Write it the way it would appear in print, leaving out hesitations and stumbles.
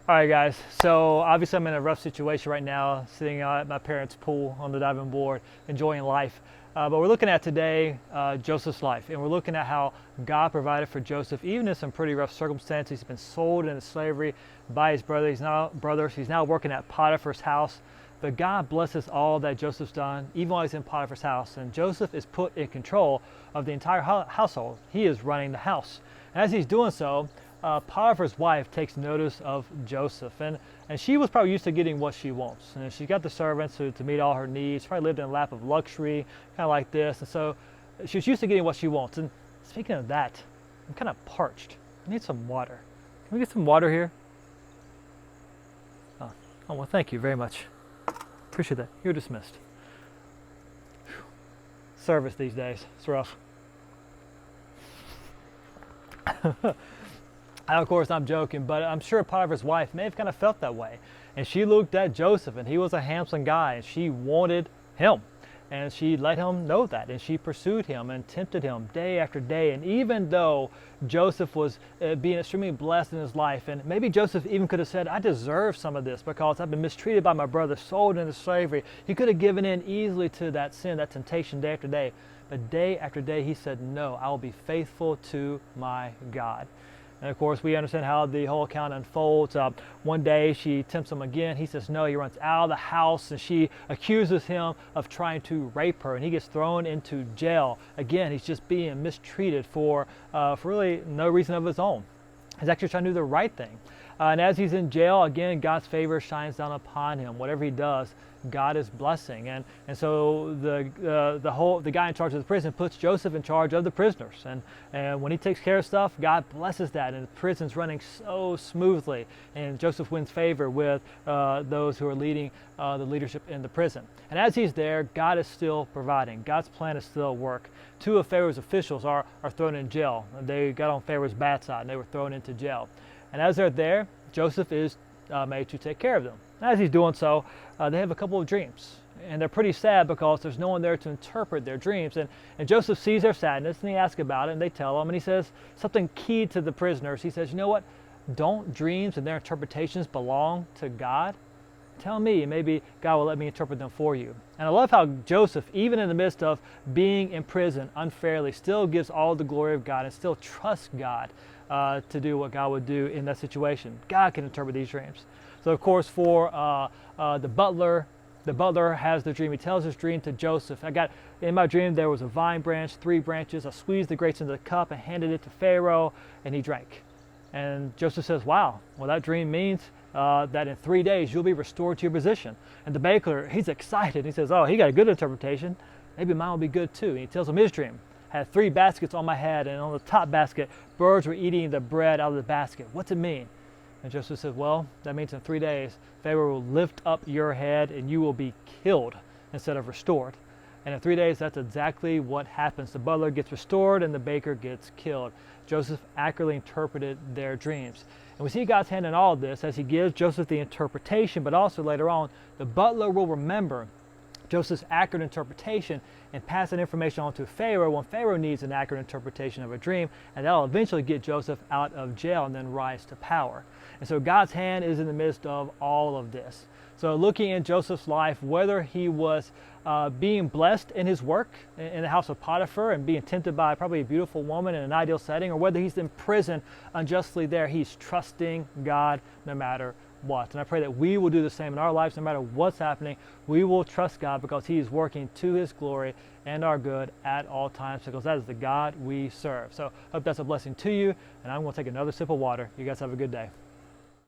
All right, guys. So obviously I'm in a rough situation right now, sitting out at my parents' pool on the diving board, enjoying life. But we're looking at today Joseph's life, and we're looking at how God provided for Joseph, even in some pretty rough circumstances. He's been sold into slavery by his brothers. He's now working at Potiphar's house. But God blesses all that Joseph's done, even while he's in Potiphar's house. And Joseph is put in control of the entire household. He is running the house. And as he's doing so, Potiphar's wife takes notice of Joseph, and she was probably used to getting what she wants. And she's got the servants to meet all her needs. She probably lived in a lap of luxury, kind of like this. And so she was used to getting what she wants. And speaking of that, I'm kind of parched. I need some water. Can we get some water here? Oh, well, thank you very much. Appreciate that. You're dismissed. Whew. Service these days, it's rough. Of course, I'm joking, but I'm sure Potiphar's wife may have kind of felt that way. And she looked at Joseph, and he was a handsome guy, and she wanted him. And she let him know that, and she pursued him and tempted him day after day. And even though Joseph was being extremely blessed in his life, and maybe Joseph even could have said, I deserve some of this because I've been mistreated by my brother, sold into slavery. He could have given in easily to that sin, that temptation day after day. But day after day, he said, no, I will be faithful to my God. And of course, we understand how the whole account unfolds. One day she tempts him again. He says no. He runs out of the house, and she accuses him of trying to rape her, and he gets thrown into jail. Again, he's just being mistreated for really no reason of his own. He's actually trying to do the right thing. And as he's in jail, again, God's favor shines down upon him. Whatever he does, God is blessing. And so the guy in charge of the prison puts Joseph in charge of the prisoners. And when he takes care of stuff, God blesses that. And the prison's running so smoothly. And Joseph wins favor with those who are leading the leadership in the prison. And as he's there, God is still providing. God's plan is still at work. Two of Pharaoh's officials are thrown in jail. They got on Pharaoh's bad side, and they were thrown into jail. And as they're there, Joseph is made to take care of them. As he's doing so, they have a couple of dreams. And they're pretty sad because there's no one there to interpret their dreams. And Joseph sees their sadness, and he asks about it, and they tell him. And he says something key to the prisoners. He says, you know what? Don't dreams and their interpretations belong to God? Tell me, and maybe God will let me interpret them for you. And I love how Joseph, even in the midst of being in prison unfairly, still gives all the glory of God and still trusts God to do what God would do in that situation. God can interpret these dreams. So of course, for the butler has the dream. He tells his dream to Joseph. In my dream, there was a vine branch, 3 branches. I squeezed the grapes into the cup and handed it to Pharaoh, and he drank. And Joseph says, wow, well, that dream means that in 3 days you'll be restored to your position. And the baker, he's excited. He says, oh, he got a good interpretation. Maybe mine will be good too. And he tells him his dream. I had 3 baskets on my head, and on the top basket, birds were eating the bread out of the basket. What's it mean? And Joseph says, well, that means in 3 days, Pharaoh will lift up your head, and you will be killed instead of restored. And in 3 days, that's exactly what happens. The butler gets restored, and the baker gets killed. Joseph accurately interpreted their dreams. And we see God's hand in all of this as he gives Joseph the interpretation, but also later on, the butler will remember Joseph's accurate interpretation and pass that information on to Pharaoh when Pharaoh needs an accurate interpretation of a dream, and that'll eventually get Joseph out of jail and then rise to power. And so God's hand is in the midst of all of this. So looking in Joseph's life, whether he was being blessed in his work in the house of Potiphar and being tempted by probably a beautiful woman in an ideal setting, or whether he's in prison unjustly there, he's trusting God no matter what. And I pray that we will do the same in our lives. No matter what's happening, we will trust God because he is working to his glory and our good at all times, because that is the God we serve. So I hope that's a blessing to you, and I'm going to take another sip of water. You guys have a good day.